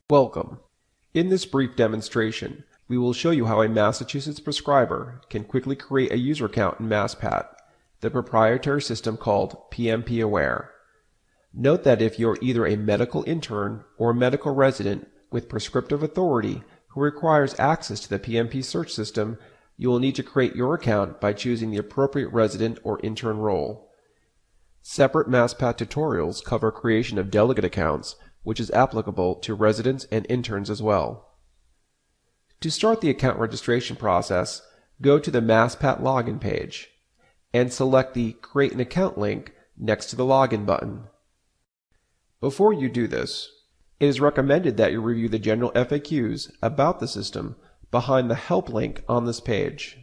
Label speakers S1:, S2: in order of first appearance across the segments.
S1: Welcome. In this brief demonstration, we will show you how a Massachusetts prescriber can quickly create a user account in MassPAT, the proprietary system called PMP Aware. Note that if you're either a medical intern or a medical resident with prescriptive authority who requires access to the PMP search system, you will need to create your account by choosing the appropriate resident or intern role. Separate MassPAT tutorials cover creation of delegate accounts, which is applicable to residents and interns as well. To start the account registration process, go to the MassPAT login page and select the Create an Account link next to the Login button. Before you do this, it is recommended that you review the general FAQs about the system behind the Help link on this page.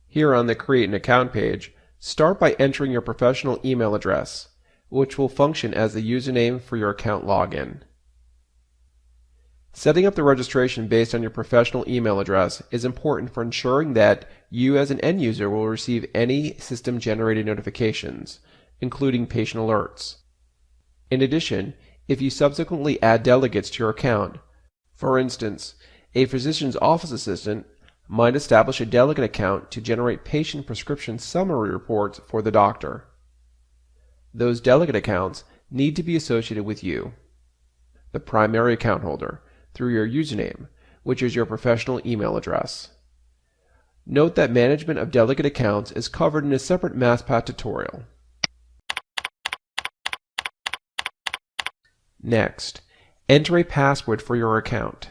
S1: Here on the Create an Account page, start by entering your professional email address, which will function as the username for your account login. Setting up the registration based on your professional email address is important for ensuring that you as an end user will receive any system-generated notifications, including patient alerts. In addition, if you subsequently add delegates to your account, for instance, a physician's office assistant might establish a delegate account to generate patient prescription summary reports for the doctor. Those delegate accounts need to be associated with you, the primary account holder, through your username, which is your professional email address. Note that management of delegate accounts is covered in a separate MassPAT tutorial. Next, enter a password for your account.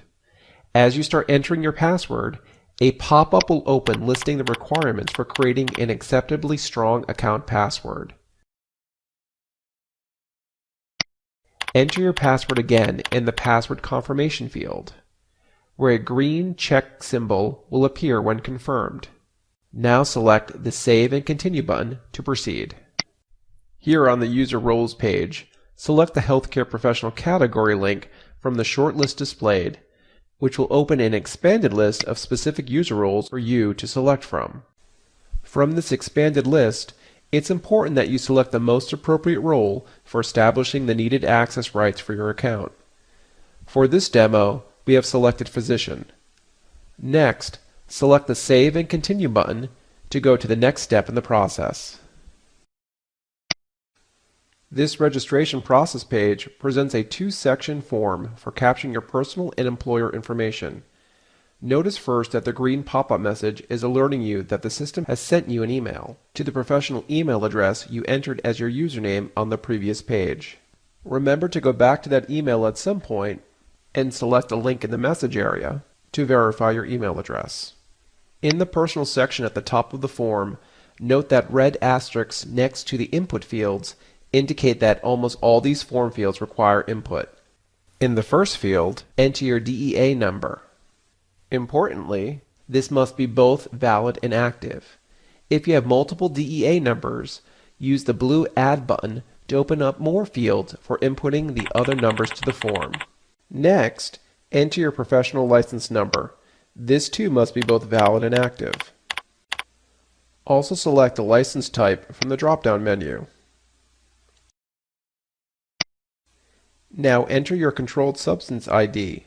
S1: As you start entering your password, a pop-up will open listing the requirements for creating an acceptably strong account password. Enter your password again in the password confirmation field, where a green check symbol will appear when confirmed. Now select the Save and Continue button to proceed. Here on the User Roles page, select the Healthcare Professional category link from the short list displayed, which will open an expanded list of specific user roles for you to select from. From this expanded list, it's important that you select the most appropriate role for establishing the needed access rights for your account. For this demo, we have selected Physician. Next, select the Save and Continue button to go to the next step in the process. This registration process page presents a two-section form for capturing your personal and employer information. Notice first that the green pop-up message is alerting you that the system has sent you an email to the professional email address you entered as your username on the previous page. Remember to go back to that email at some point and select a link in the message area to verify your email address. In the personal section at the top of the form, note that red asterisks next to the input fields indicate that almost all these form fields require input. In the first field, enter your DEA number. Importantly, this must be both valid and active. If you have multiple DEA numbers, use the blue Add button to open up more fields for inputting the other numbers to the form. Next, enter your professional license number. This too must be both valid and active. Also select the license type from the drop-down menu. Now enter your Controlled Substance ID.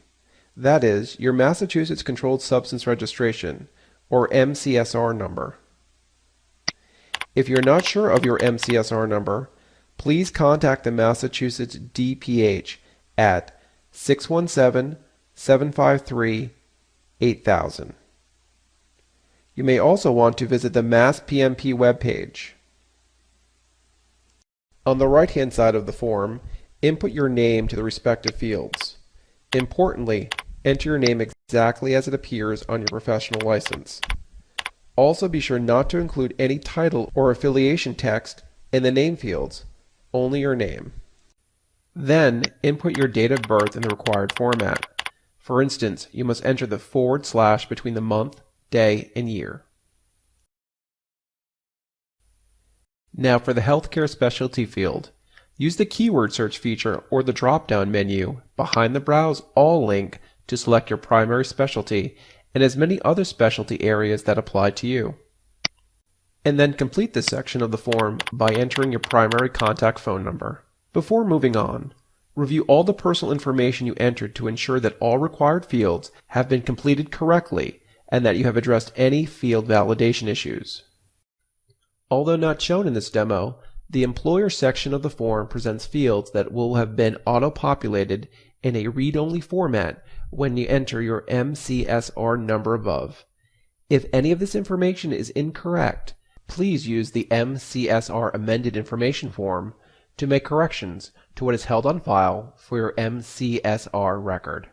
S1: That is, your Massachusetts Controlled Substance Registration, or MCSR number. If you're not sure of your MCSR number, please contact the Massachusetts DPH at 617-753-8000. You may also want to visit the MassPMP webpage. On the right-hand side of the form, input your name to the respective fields. Importantly, enter your name exactly as it appears on your professional license. Also be sure not to include any title or affiliation text in the name fields, only your name. Then input your date of birth in the required format. For instance, you must enter the / between the month, day, and year. Now for the healthcare specialty field, use the keyword search feature or the drop-down menu behind the Browse All link to select your primary specialty and as many other specialty areas that apply to you. And then complete this section of the form by entering your primary contact phone number. Before moving on, Review all the personal information you entered to ensure that all required fields have been completed correctly and that you have addressed any field validation issues. Although not shown in this demo, the employer section of the form presents fields that will have been auto-populated in a read-only format when you enter your MCSR number above. If any of this information is incorrect, please use the MCSR amended information form to make corrections to what is held on file for your MCSR record.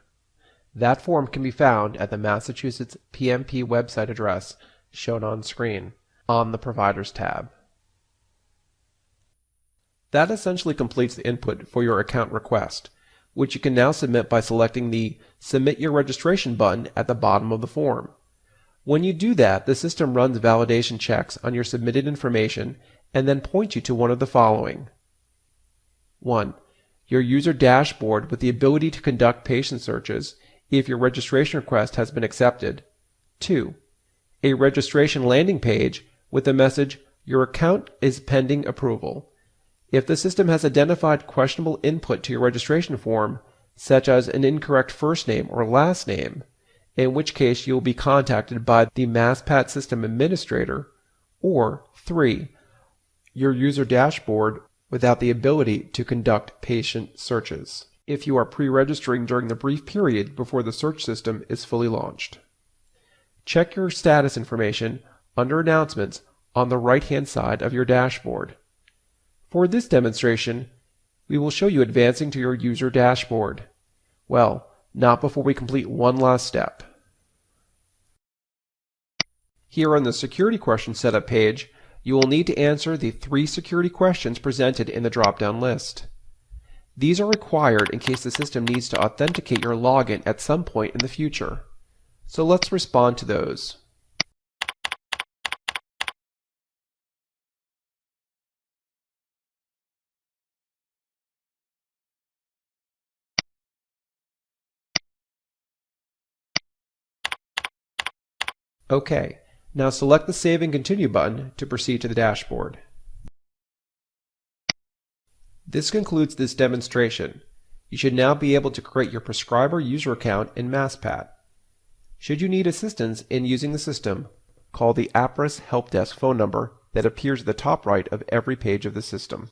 S1: That form can be found at the Massachusetts PMP website address shown on screen on the Providers tab. That essentially completes the input for your account request, which you can now submit by selecting the Submit Your Registration button at the bottom of the form. When you do that, the system runs validation checks on your submitted information and then points you to one of the following. 1. Your user dashboard with the ability to conduct patient searches if your registration request has been accepted. 2. A registration landing page with the message, "Your account is pending approval." If the system has identified questionable input to your registration form, such as an incorrect first name or last name, in which case you will be contacted by the MassPAT system administrator, or 3. Your user dashboard without the ability to conduct patient searches, if you are pre-registering during the brief period before the search system is fully launched. Check your status information under Announcements on the right-hand side of your dashboard. For this demonstration, we will show you advancing to your user dashboard. Well, not before we complete one last step. Here on the Security Question Setup page, you will need to answer the 3 security questions presented in the drop-down list. These are required in case the system needs to authenticate your login at some point in the future. So let's respond to those. OK, now select the Save and Continue button to proceed to the dashboard. This concludes this demonstration. You should now be able to create your Prescriber user account in MassPAT. Should you need assistance in using the system, call the APRIS Help Desk phone number that appears at the top right of every page of the system.